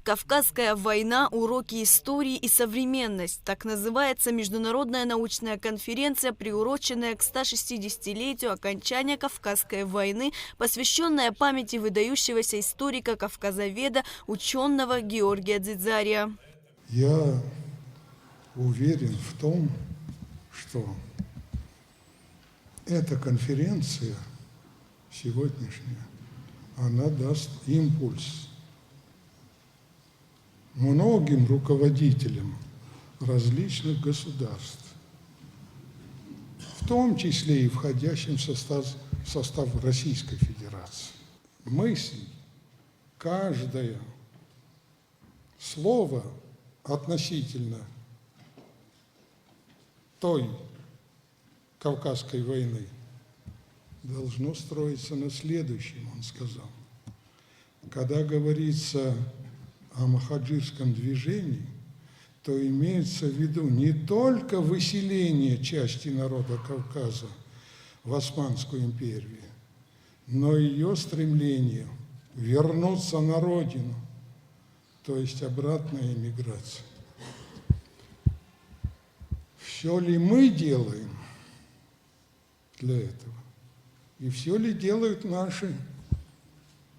Кавказская война. Уроки истории и современность. Так называется международная научная конференция, приуроченная к 160-летию окончания Кавказской войны, посвященная памяти выдающегося историка-кавказоведа, ученого Георгия Дзидзария. Я уверен в том, что эта конференция сегодняшняя, она даст импульс многим руководителям различных государств, в том числе и входящим в состав Российской Федерации. Мысль, каждое слово относительно той Кавказской войны должно строиться на следующем, он сказал. Когда говорится о махаджирском движении, то имеется в виду не только выселение части народа Кавказа в Османскую империю, но и ее стремление вернуться на родину, то есть обратная эмиграция. Все ли мы делаем для этого? И все ли делают наши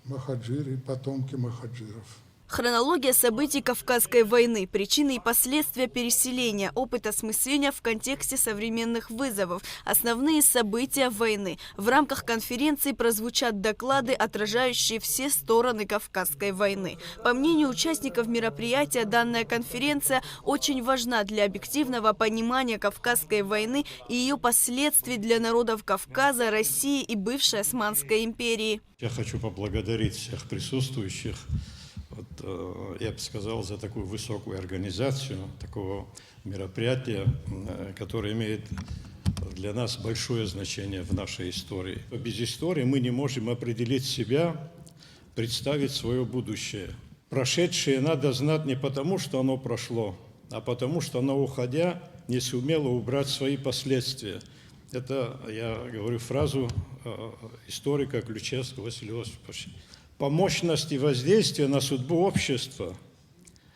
махаджиры, потомки махаджиров? Хронология событий Кавказской войны, причины и последствия переселения, опыт осмысления в контексте современных вызовов, основные события войны. В рамках конференции прозвучат доклады, отражающие все стороны Кавказской войны. По мнению участников мероприятия, данная конференция очень важна для объективного понимания Кавказской войны и ее последствий для народов Кавказа, России и бывшей Османской империи. Я хочу поблагодарить всех присутствующих. Я бы сказал, за такую высокую организацию такого мероприятия, которое имеет для нас большое значение в нашей истории. Без истории мы не можем определить себя, представить свое будущее. Прошедшее надо знать не потому, что оно прошло, а потому, что оно, уходя, не сумело убрать свои последствия. Это, я говорю фразу историка Ключевского Василия Осиповича. По мощности воздействия на судьбу общества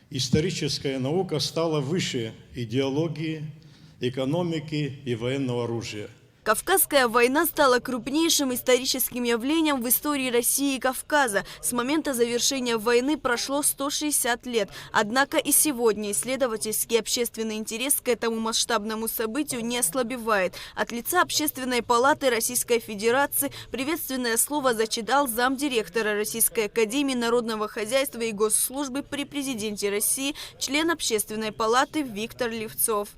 историческая наука стала выше идеологии, экономики и военного оружия. Кавказская война стала крупнейшим историческим явлением в истории России и Кавказа. С момента завершения войны прошло 160 лет. Однако и сегодня исследовательский общественный интерес к этому масштабному событию не ослабевает. От лица Общественной палаты Российской Федерации приветственное слово зачитал замдиректора Российской академии народного хозяйства и госслужбы при президенте России, член Общественной палаты Виктор Левцов.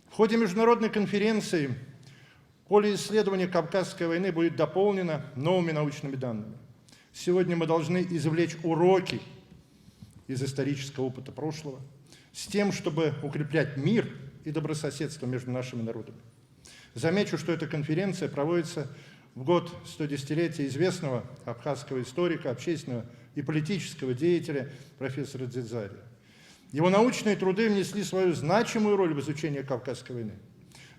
В ходе международной конференции поле исследования Кавказской войны будет дополнено новыми научными данными. Сегодня мы должны извлечь уроки из исторического опыта прошлого с тем, чтобы укреплять мир и добрососедство между нашими народами. Замечу, что эта конференция проводится в год 110-летия известного абхазского историка, общественного и политического деятеля профессора Дзидзария. Его научные труды внесли свою значимую роль в изучении Кавказской войны.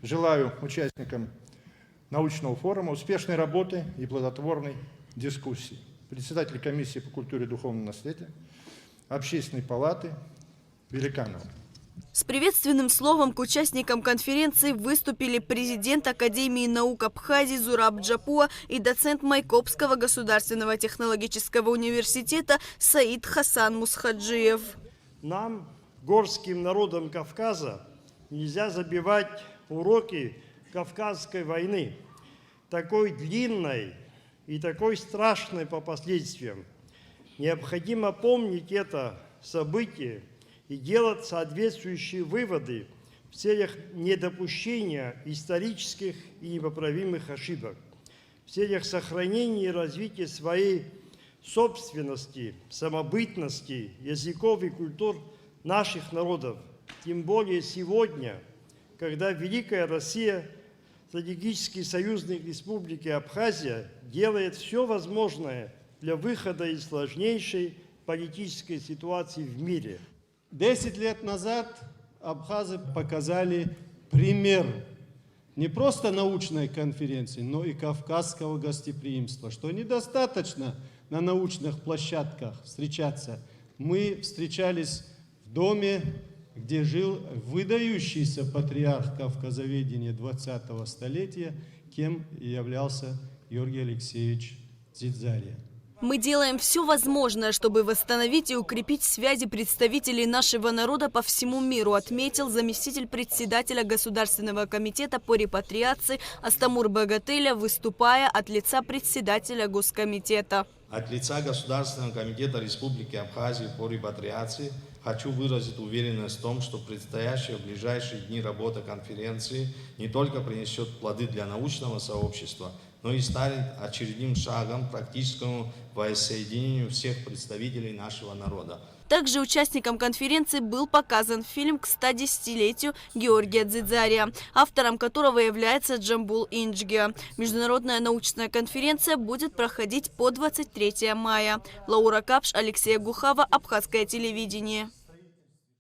Желаю участникам научного форума успешной работы и плодотворной дискуссии. Председатель комиссии по культуре и духовному наследию Общественной палаты Великанова. С приветственным словом к участникам конференции выступили президент Академии наук Абхазии Зураб Джапуа и доцент Майкопского государственного технологического университета Саид Хасан Мусхаджиев. Нам, горским народам Кавказа, нельзя забивать уроки Кавказской войны, такой длинной и такой страшной по последствиям. Необходимо помнить это событие и делать соответствующие выводы в целях недопущения исторических и непоправимых ошибок, в целях сохранения и развития своей собственности, самобытности, языков и культур наших народов, тем более сегодня, когда Великая Россия, стратегические союзные республики Абхазия, делает все возможное для выхода из сложнейшей политической ситуации в мире. 10 лет назад абхазы показали пример не просто научной конференции, но и кавказского гостеприимства, что недостаточно на научных площадках встречаться Мы встречались в доме, где жил выдающийся патриарх кавказоведения 20-го столетия, кем являлся Георгий Алексеевич Дзидзария. Мы делаем все возможное, чтобы восстановить и укрепить связи представителей нашего народа по всему миру, отметил заместитель председателя Государственного комитета по репатриации Астамур Багателя, выступая от лица председателя Госкомитета. От лица Государственного комитета Республики Абхазия по репатриации хочу выразить уверенность в том, что предстоящая в ближайшие дни работа конференции не только принесет плоды для научного сообщества, но и станет очередным шагом к практическому воссоединению всех представителей нашего народа. Также участникам конференции был показан фильм к 110-летию Георгия Дзидзария, автором которого является Джамбул Инджгия. Международная научная конференция будет проходить по 23 мая. Лаура Капш, Алексей Гухава, Абхазское телевидение.